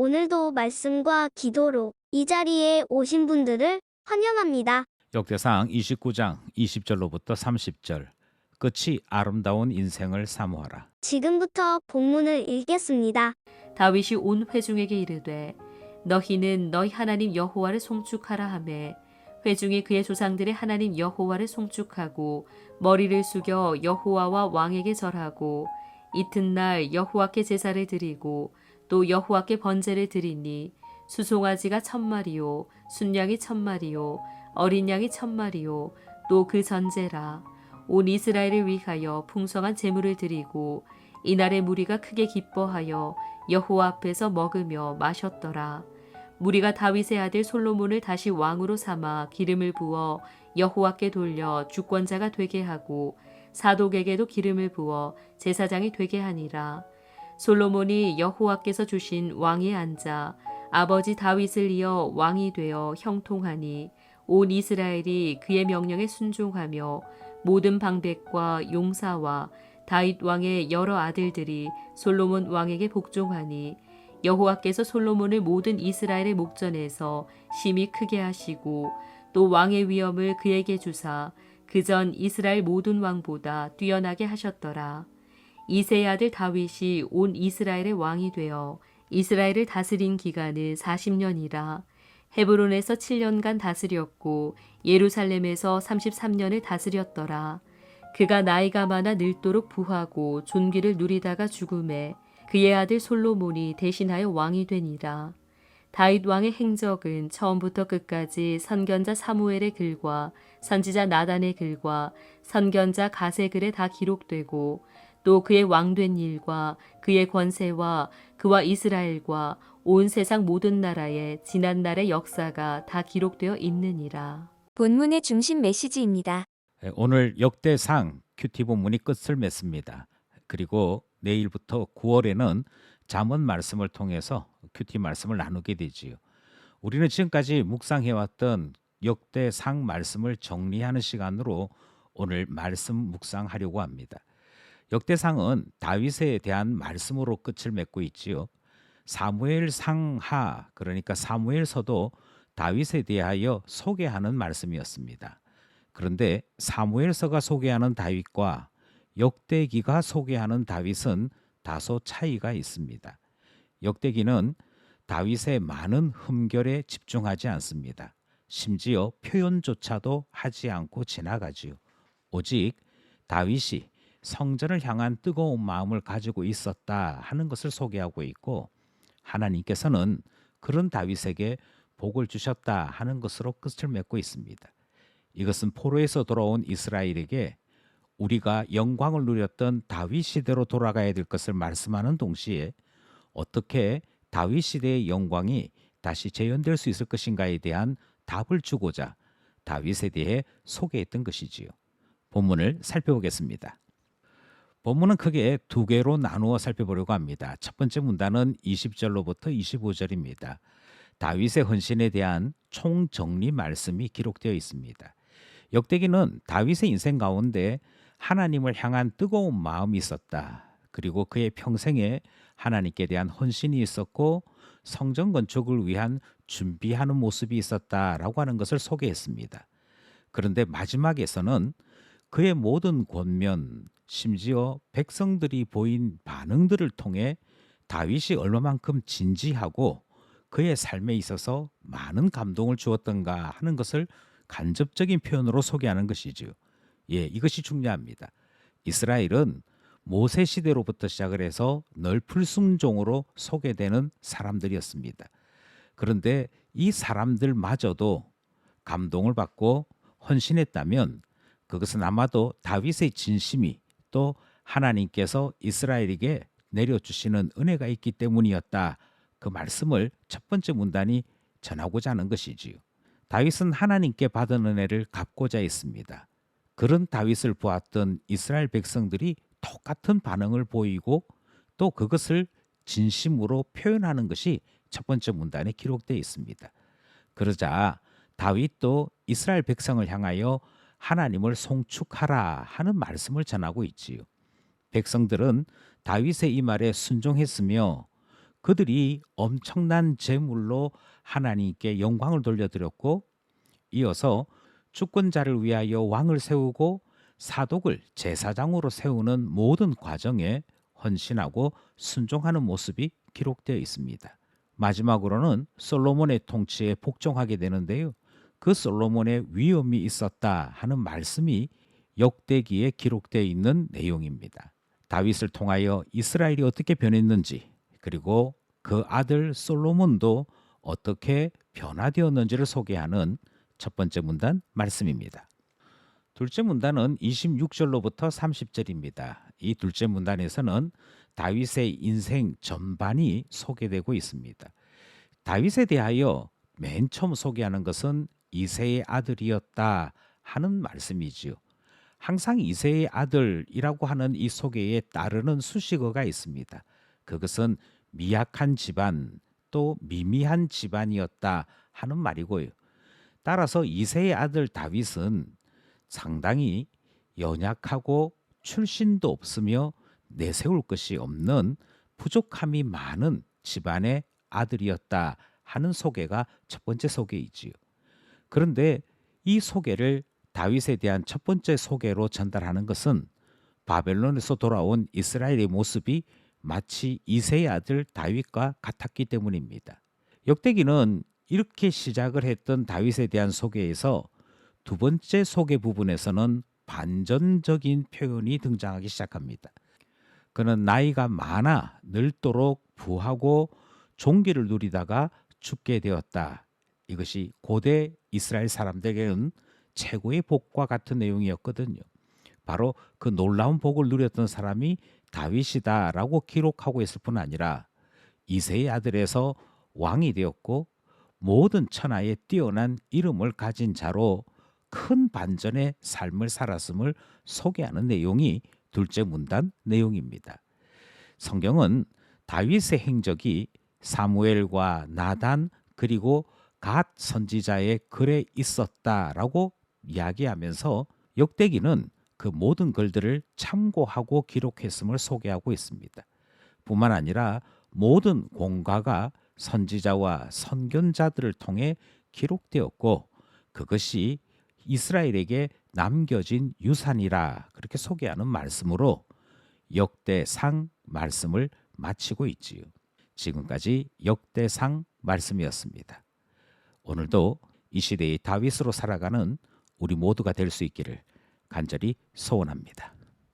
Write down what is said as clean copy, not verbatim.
오늘도 말씀과 기도로 이 자리에 오신 분들을 환영합니다. 역대상 29장 20절로부터 30절. 끝이 아름다운 인생을 사모하라. 지금부터 본문을 읽겠습니다. 다윗이 온 회중에게 이르되 너희는 너희 하나님 여호와를 송축하라 하매 회중이 그의 조상들의 하나님 여호와를 송축하고 머리를 숙여 여호와와 왕에게 절하고 이튿날 여호와께 제사를 드리고 또 여호와께 번제를 드리니 수송아지가 1000마리요 순양이 1000마리요 어린 양이 1000마리요 또 그 전제라. 온 이스라엘을 위하여 풍성한 제물을 드리고 이날의 무리가 크게 기뻐하여 여호와 앞에서 먹으며 마셨더라. 무리가 다윗의 아들 솔로몬을 다시 왕으로 삼아 기름을 부어 여호와께 돌려 주권자가 되게 하고 사독에게도 기름을 부어 제사장이 되게 하니라. 솔로몬이 여호와께서 주신 왕위에 앉아 아버지 다윗을 이어 왕이 되어 형통하니 온 이스라엘이 그의 명령에 순종하며 모든 방백과 용사와 다윗 왕의 여러 아들들이 솔로몬 왕에게 복종하니 여호와께서 솔로몬을 모든 이스라엘의 목전에서 심히 크게 하시고 또 왕의 위엄을 그에게 주사 그전 이스라엘 모든 왕보다 뛰어나게 하셨더라. 이새의 아들 다윗이 온 이스라엘의 왕이 되어 이스라엘을 다스린 기간은 40년이라. 헤브론에서 7년간 다스렸고 예루살렘에서 33년을 다스렸더라. 그가 나이가 많아 늙도록 부하고 존귀를 누리다가 죽음에 그의 아들 솔로몬이 대신하여 왕이 되니라. 다윗 왕의 행적은 처음부터 끝까지 선견자 사무엘의 글과 선지자 나단의 글과 선견자 갓의 글에 다 기록되고 또 그의 왕된 일과 그의 권세와 그와 이스라엘과 온 세상 모든 나라의 지난 날의 역사가 다 기록되어 있느니라. 본문의 중심 메시지입니다. 오늘 역대상 큐티 본문이 끝을 맺습니다. 그리고 내일부터 9월에는 잠언 말씀을 통해서 큐티 말씀을 나누게 되지요. 우리는 지금까지 묵상해왔던 역대상 말씀을 정리하는 시간으로 오늘 말씀 묵상하려고 합니다. 역대상은 다윗에 대한 말씀으로 끝을 맺고 있지요. 사무엘 상하, 그러니까 사무엘서도 다윗에 대하여 소개하는 말씀이었습니다. 그런데 사무엘서가 소개하는 다윗과 역대기가 소개하는 다윗은 다소 차이가 있습니다. 역대기는 다윗의 많은 흠결에 집중하지 않습니다. 심지어 표현조차도 하지 않고 지나가지요. 오직 다윗이 성전을 향한 뜨거운 마음을 가지고 있었다 하는 것을 소개하고 있고, 하나님께서는 그런 다윗에게 복을 주셨다 하는 것으로 끝을 맺고 있습니다. 이것은 포로에서 돌아온 이스라엘에게 우리가 영광을 누렸던 다윗 시대로 돌아가야 될 것을 말씀하는 동시에 어떻게 다윗 시대의 영광이 다시 재현될 수 있을 것인가에 대한 답을 주고자 다윗에 대해 소개했던 것이지요. 본문을 살펴보겠습니다. 본문은 크게 두 개로 나누어 살펴보려고 합니다. 첫 번째 문단은 20절로부터 25절입니다. 다윗의 헌신에 대한 총정리 말씀이 기록되어 있습니다. 역대기는 다윗의 인생 가운데 하나님을 향한 뜨거운 마음이 있었다. 그리고 그의 평생에 하나님께 대한 헌신이 있었고 성전 건축을 위한 준비하는 모습이 있었다라고 하는 것을 소개했습니다. 그런데 마지막에서는 그의 모든 권면, 심지어 백성들이 보인 반응들을 통해 다윗이 얼마만큼 진지하고 그의 삶에 있어서 많은 감동을 주었던가 하는 것을 간접적인 표현으로 소개하는 것이지요. 이것이 중요합니다. 이스라엘은 모세 시대로부터 시작을 해서 널풀순종으로 소개되는 사람들이었습니다. 그런데 이 사람들마저도 감동을 받고 헌신했다면 그것은 아마도 다윗의 진심이 또 하나님께서 이스라엘에게 내려주시는 은혜가 있기 때문이었다. 그 말씀을 첫 번째 문단이 전하고자 하는 것이지요. 다윗은 하나님께 받은 은혜를 갚고자 했습니다. 그런 다윗을 보았던 이스라엘 백성들이 똑같은 반응을 보이고 또 그것을 진심으로 표현하는 것이 첫 번째 문단에 기록되어 있습니다. 그러자 다윗도 이스라엘 백성을 향하여 하나님을 송축하라 하는 말씀을 전하고 있지요. 백성들은 다윗의 이 말에 순종했으며 그들이 엄청난 재물로 하나님께 영광을 돌려드렸고 이어서 주권자를 위하여 왕을 세우고 사독을 제사장으로 세우는 모든 과정에 헌신하고 순종하는 모습이 기록되어 있습니다. 마지막으로는 솔로몬의 통치에 복종하게 되는데요. 그 솔로몬의 위엄이 있었다 하는 말씀이 역대기에 기록되어 있는 내용입니다. 다윗을 통하여 이스라엘이 어떻게 변했는지 그리고 그 아들 솔로몬도 어떻게 변화되었는지를 소개하는 첫 번째 문단 말씀입니다. 둘째 문단은 26절로부터 30절입니다. 이 둘째 문단에서는 다윗의 인생 전반이 소개되고 있습니다. 다윗에 대하여 맨 처음 소개하는 것은 이새의 아들이었다 하는 말씀이지요. 항상 이새의 아들이라고 하는 이 소개에 따르는 수식어가 있습니다. 그것은 미약한 집안 또 미미한 집안이었다 하는 말이고요. 따라서 이새의 아들 다윗은 상당히 연약하고 출신도 없으며 내세울 것이 없는 부족함이 많은 집안의 아들이었다 하는 소개가 첫 번째 소개이지요. 그런데 이 소개를 다윗에 대한 첫 번째 소개로 전달하는 것은 바벨론에서 돌아온 이스라엘의 모습이 마치 이새의 아들 다윗과 같았기 때문입니다. 역대기는 이렇게 시작을 했던 다윗에 대한 소개에서 두 번째 소개 부분에서는 반전적인 표현이 등장하기 시작합니다. 그는 나이가 많아 늙도록 부하고 종기를 누리다가 죽게 되었다. 이것이 고대 이스라엘 사람들에게는 최고의 복과 같은 내용이었거든요. 바로 그 놀라운 복을 누렸던 사람이 다윗이다라고 기록하고 있을 뿐 아니라 이새의 아들에서 왕이 되었고 모든 천하에 뛰어난 이름을 가진 자로 큰 반전의 삶을 살았음을 소개하는 내용이 둘째 문단 내용입니다. 성경은 다윗의 행적이 사무엘과 나단 그리고 갓 선지자의 글에 있었다라고 이야기하면서 역대기는 그 모든 글들을 참고하고 기록했음을 소개하고 있습니다. 뿐만 아니라 모든 공과가 선지자와 선견자들을 통해 기록되었고 그것이 이스라엘에게 남겨진 유산이라 그렇게 소개하는 말씀으로 역대상 말씀을 마치고 있지요. 지금까지 역대상 말씀이었습니다. 오늘도 이 시대의 다윗으로 살아가는 우리 모두가 될 수 있기를 간절히 소원합니다.